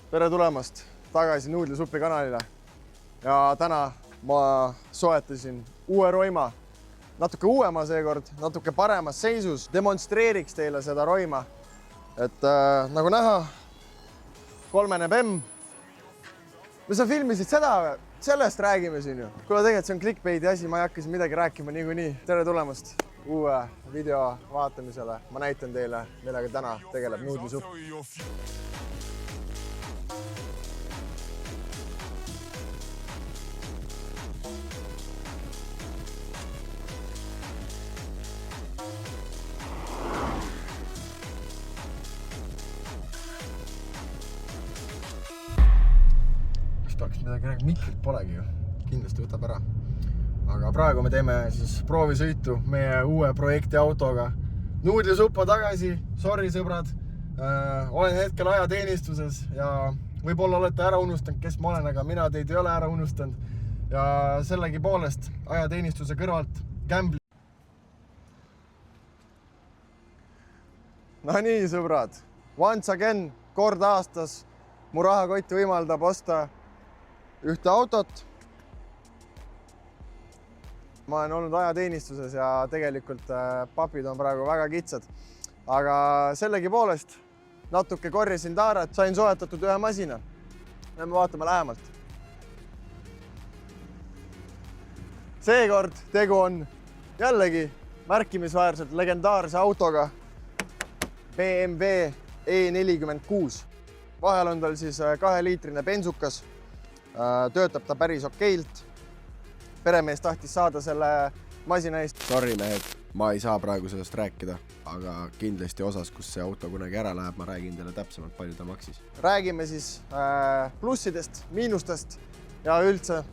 Tere tulemast tagasi Nuudlisupi kanalile. Ja täna ma soetasin uue roima. Natuke uuema seekord, natuke paremas seisus. Demonstreeriks teile seda roima. Et nagu näha, 3 BEM. Me sa filmisid seda või? Sellest räägime siin ju. Kuule tegelikult see on clickbaiti asi, ma ei hakka siin midagi rääkima niikuinii. Tere tulemast uue video vaatamisele. Ma näitan teile, millega täna tegeleb Nuudlisupp. Peaks midagi rääkima, mikrit polegi ju, kindlasti võtab ära. Aga praegu me teeme siis proovisõitu meie uue projekti autoga. Nuudlisuppa tagasi, sorry sõbrad, olen hetkel ajateenistuses ja võib-olla olete ära unustanud, kes ma olen, aga mina teid ei ole ära unustanud. Ja sellegi poolest ajateenistuse kõrvalt Gambli. No nii sõbrad, once again, kord aastas mu rahakott võimaldab osta ühte autot. Ma olen olnud ajateenistuses ja tegelikult papid on praegu väga kitsad. Aga sellegi poolest natuke korjasin taarat, sain soetatud ühe masina. Me vaatame lähemalt. Seekord tegu on jällegi märkimisväärselt legendaarse autoga BMW E46. Vahel on tal siis 2-liitrine bensukas. Töötab ta päris okeilt. Peremees tahtis saada selle masina eest. Sorry mehed, ma ei saa praegu sellest rääkida, aga kindlasti osas, kus see auto kunagi ära läheb, ma räägin teile täpsemalt, palju ta maksis. Räägime siis plussidest, miinustest ja üldse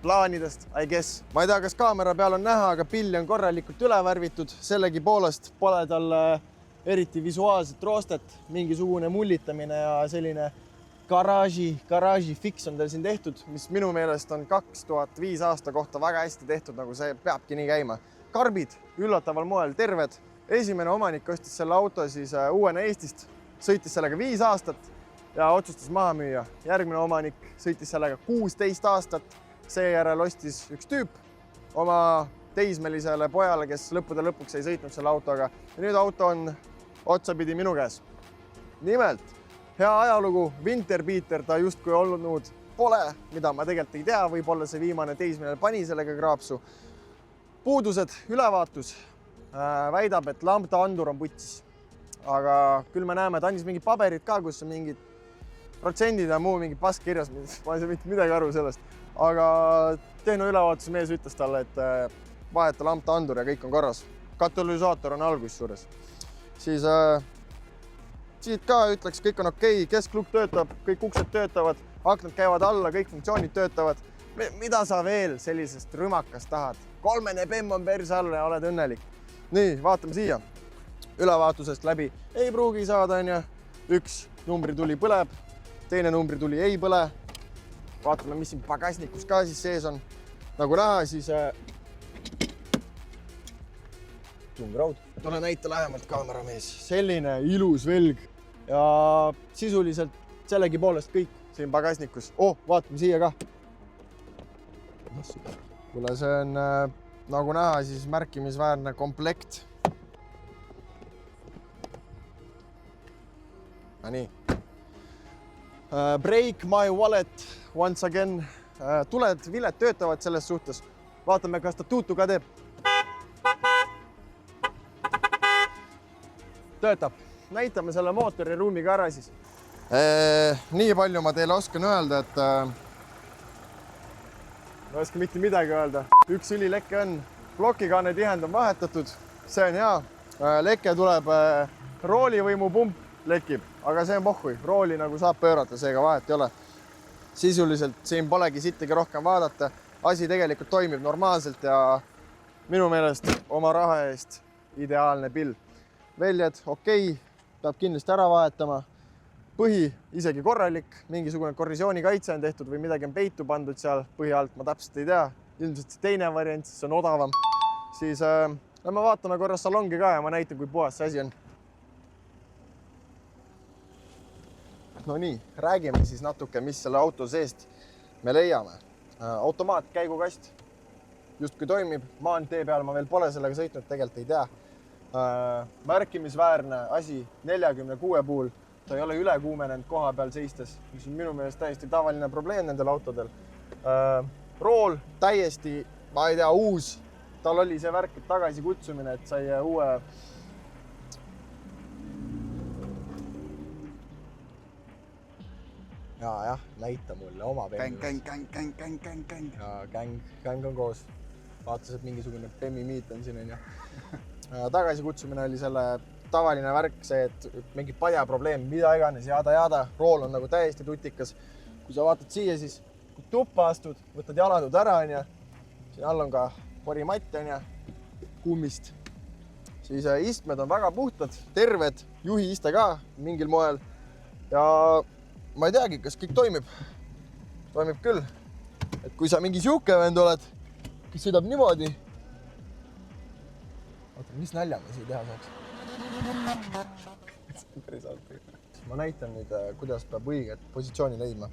plaanidest, I guess. Ma ei tea, kas kaamera peal on näha, aga pilli on korralikult üle värvitud. Sellegi poolest pole tal eriti visuaalset roostet, mingisugune mullitamine ja selline garaaži fix on teil siin tehtud, mis minu meelest on 2005 aasta kohta väga hästi tehtud, nagu see peabki nii käima. Karbid üllataval moel terved. Esimene omanik ostis selle auto siis uuena Eestist, sõitis sellega 5 aastat ja otsustas maha müüa. Järgmine omanik sõitis sellega 16 aastat, seejärel ostis üks tüüp oma teismelisele pojale, kes lõppude lõpuks ei sõitnud selle autoga. Ja nüüd auto on otsapidi minu käes. Nimelt, hea ajalugu, Winterbeater ta justkui olnud pole, mida ma tegelikult ei tea, võib-olla see viimane teismeline pani sellega kraapsu. Puudused, ülevaatus, väidab, et lambda andur on putsis. Aga küll me näeme, et andis mingid paberid ka, kus on mingid protsendid ja muu mingi pask kirjas, ma ei saa mitte midagi aru sellest. Aga tehnoülevaatuse mees ütles talle, et vaheta lambda andur ja kõik on korras. Katalüsaator on algus suures. Siis siit ka ütleks, kõik on okei, kesklukk töötab, kõik uksed töötavad, aknad käivad alla, kõik funktsioonid töötavad. Mida sa veel sellisest rümakast tahad? 3 BEM on perse all ja oled õnnelik. Nii, vaatame siia. Ülevaatusest läbi ei pruugi saada, üks numbrituli põleb, teine numbrituli ei põle. Vaatame, mis siin pagasnikus ka siis sees on. Nagu näha, siis tungraud. Tule näita lähemalt kaameramees. Selline ilus velg ja sisuliselt sellegi poolest kõik siin pagasnikus. Vaatame siia ka. Kuule, see on nagu näha siis märkimisväärne komplekt. Nii. Break my wallet once again. Tuled, viled töötavad selles suhtes. Vaatame, kas ta tuutu ka teeb. Töötab. Näitame selle mootori ruumi ka ära siis. Nii palju ma teile oskan öelda, et ma oskan mitte midagi öelda. Üks õlileke on. Plokikaane tihend on vahetatud. See on hea. Leke tuleb, roolivõimupump lekib, aga see on pohhui. Rooli nagu saab pöörata, seega vahet ei ole. Sisuliselt siin polegi sittagi rohkem vaadata. Asi tegelikult toimib normaalselt ja minu meelest oma raha eest ideaalne pill. Väljad okei, peab kindlasti ära vahetama. Põhi isegi korralik, mingisugune korrosioonikaitse on tehtud või midagi on peitu pandud seal põhi alt, ma täpselt ei tea. Ilmselt see teine variant, siis on odavam. Siis lähme vaatame korra salongi ka ja ma näitan, kui puhas see asi on. No nii, räägime siis natuke, mis selle auto seest me leiame. Automaatkäigukast justkui toimib. Maantee peal ma veel pole sellega sõitnud, tegelikult ei tea. Märkimisväärne asi 46 puhul. Ta ei ole üle kuumenenud koha peal seistes, mis on minu meelest täiesti tavaline probleem nendel autodel. Rool täiesti, ma ei tea, uus. Tal oli see värk, et tagasi kutsumine, et sai uue jah, näita mulle oma Käng. Ja käng on koos. Vaatas, et mingisugune Bemmi miit on siin. Tagasi kutsumine oli selle tavaline värk, see, et mingi padja probleem, mida iganes, jada. Rool on nagu täiesti tutikas. Kui sa vaatad siia, siis kui tuppa astud, võtad jaladud ära. Siin all on ka porimatt kummist. Siis istmed on väga puhtad, terved, juhi iste ka mingil moel. Ja ma ei teagi, kas kõik toimib. Toimib küll. Et kui sa mingi siuke vend oled, kes sõidab niimoodi. Oota, mis nalja me siin teha saaks? Ma näitan nüüd, kuidas peab õiget positsiooni leidma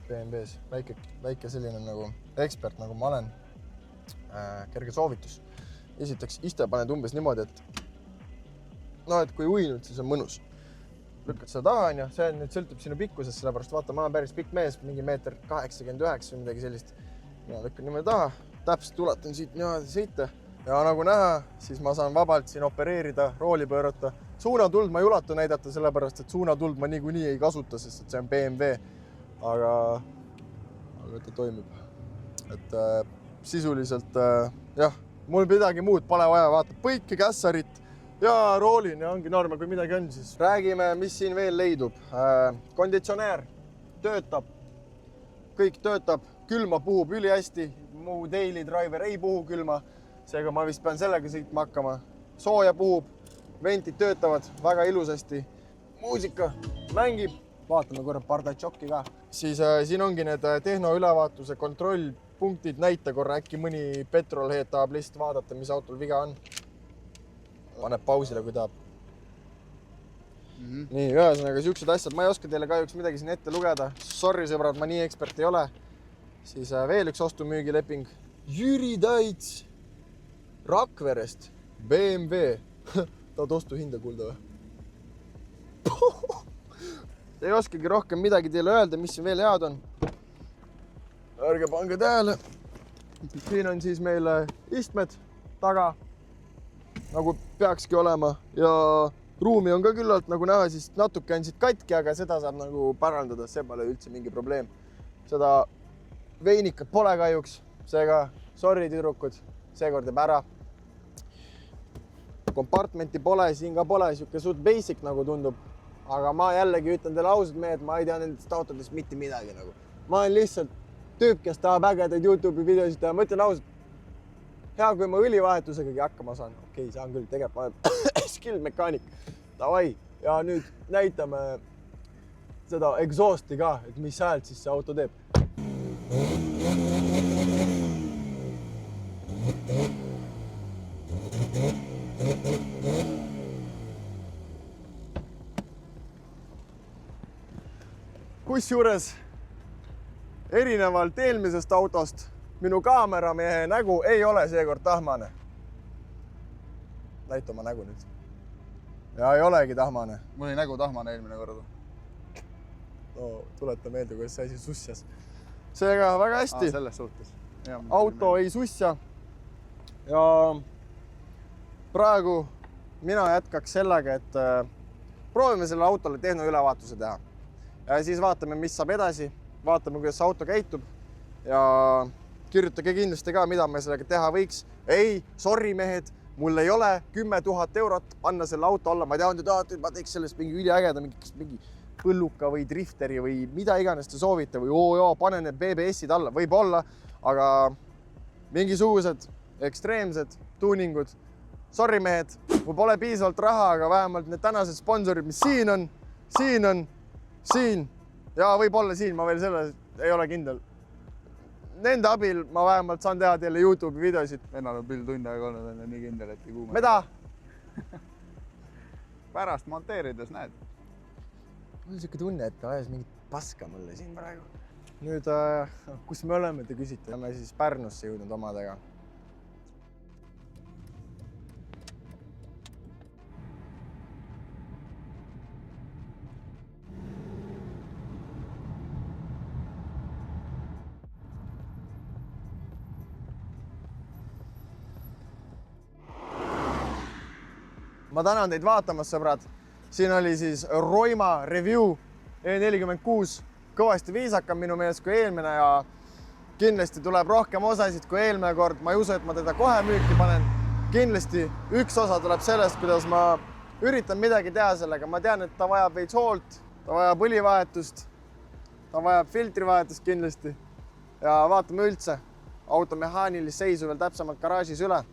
BMW-s. Väike selline nagu ekspert, nagu ma olen. Kerge soovitus. Esiteks, iste paned umbes niimoodi, et kui uinud, siis on mõnus. Lükkad seda taha, see nüüd sõltub sinu pikkusest, sellepärast vaata, ma olen päris pikk mees, mingi 1,89 või midagi sellist. Ja lükkan niimoodi taha, täpselt ulatan siit niimoodi sõita. Ja nagu näha, siis ma saan vabalt siin opereerida, rooli pöörata. Suunatuld ma ei ulatu näidata, sellepärast, et suunatuld ma niikuinii ei kasuta, sest see on BMW. Aga ta toimib. Et sisuliselt, jah, mul midagi muud pole vaja, vaata põike, kässarit. Ja roolin ja ongi normal, kui midagi on, siis räägime, mis siin veel leidub. Konditsioneer töötab, kõik töötab, külma puhub üli hästi, muu daily driver ei puhu külma, seega ma vist pean sellega sõitma hakkama. Sooja puhub, ventid töötavad väga ilusasti, muusika mängib, vaatame korra Bardatšokki ka. Siis siin ongi need tehnoülevaatuse kontrollpunktid, näita korra äkki mõni petrolhead tahab lihtsalt vaadata, mis autol viga on. Paneb pausile, kui tahab. Nii, ühesõnaga siuksed asjad. Ma ei oska teile kahjuks midagi siin ette lugeda. Sorry, sõbrad, ma nii ekspert ei ole. Siis veel üks ostumüügileping. Jüri Taits Rakverest. BMW. Tahad ostu hinda kuulda või? Ei oskagi rohkem midagi teile öelda, mis siin veel head on. Ärge pange tähele. Siin on siis meil istmed taga. Nagu peakski olema ja ruumi on ka küllalt, nagu näha, siis natuke on siit katki, aga seda saab nagu parandada, see pole üldse mingi probleem. Seda veinikat pole kahjuks, seega sorry tüdrukud, seekord jääb ära. Kompartmenti pole, siin ka pole, siuke suht basic nagu tundub, aga ma jällegi ütlen teile ausalt mehed, ma ei tea nendest autodest mitte midagi nagu. Ma olen lihtsalt tüüp, kes tahab ägedaid YouTube'i videosid teha, ma ütlen ausalt, hea, kui ma õlivahetusegagi hakkama saan. Okei, saan küll, tegelikult ma olen skill mekaanik. Davai. Ja nüüd näitame seda exhausti ka, et mis häält siis see auto teeb. Kusjuures erinevalt eelmisest autost minu kaameramehe nägu ei ole seekord tahmane. Näita oma nägu nüüd. Ja ei olegi tahmane. Mul oli nägu tahmane eelmine korda. No, tuleta meelde, kuidas see asi sussjas. Seega väga hästi. Selles suhtes. Auto ei sussa. Ja praegu mina jätkaks sellega, et proovime selle autole tehnoülevaatuse teha. Ja siis vaatame, mis saab edasi. Vaatame, kuidas auto käitub. Ja kirjutage kindlasti ka, mida me sellega teha võiks. Ei, sorry mehed, mul ei ole 10 000 eurot panna selle auto alla. Ma tean, et ma teeks sellest mingi üliägeda, mingi põlluka või drifteri või mida iganes te soovite või panen need BBS-id alla. Võib olla, aga mingisugused ekstreemsed tuuningud. Sorry mehed, mul pole piisavalt raha, aga vähemalt need tänased sponsorid, mis siin on ja võib-olla siin, ma veel selles ei ole kindel. Nende abil ma vähemalt saan teha teile YouTube'i videosid. Vennal on pill tunni aega olnud, on nii kindel, et ei kuume. Mida? Pärast monteerides näed. Mul on siuke tunne, et ta ajas mingit paska mulle siin praegu. Nüüd, kus me oleme, te küsite. Oleme siis Pärnusse jõudnud omadega. Ma tänan teid vaatamast, sõbrad. Siin oli siis Roima review E46. Kõvasti viisakam minu meelest kui eelmine ja kindlasti tuleb rohkem osasid kui eelmine kord. Ma ei usu, et ma teda kohe müüki panen. Kindlasti üks osa tuleb sellest, kuidas ma üritan midagi teha sellega. Ma tean, et ta vajab veits hoolt, ta vajab õlivahetust, ta vajab filtrivahetust kindlasti. Ja vaatame üldse auto mehaanilist seisu veel täpsemalt garaažis üle.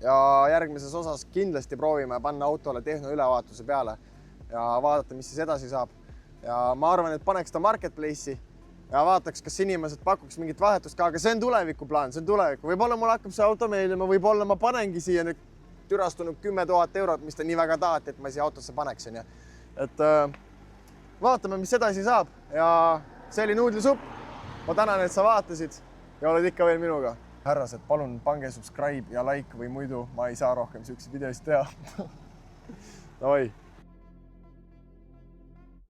Ja järgmises osas kindlasti proovime panna autole tehnoülevaatuse peale ja vaadata, mis siis edasi saab. Ja ma arvan, et paneks ta marketplace'i ja vaataks, kas inimesed pakuks mingit vahetust ka, aga see on tulevikuplaan, see on tuleviku. Võib-olla mul hakkab see auto meeldima, võib-olla ma panengi siia nüüd türastunud 10 000 eurot, mis ta nii väga tahati, et ma siia autosse paneksin. Et vaatame, mis edasi saab ja see oli Nuudlisupp. Ma tänan, et sa vaatasid ja oled ikka veel minuga. Härrased, palun pange subscribe ja like või muidu ma ei saa rohkem siukseid videosid teha. Davai.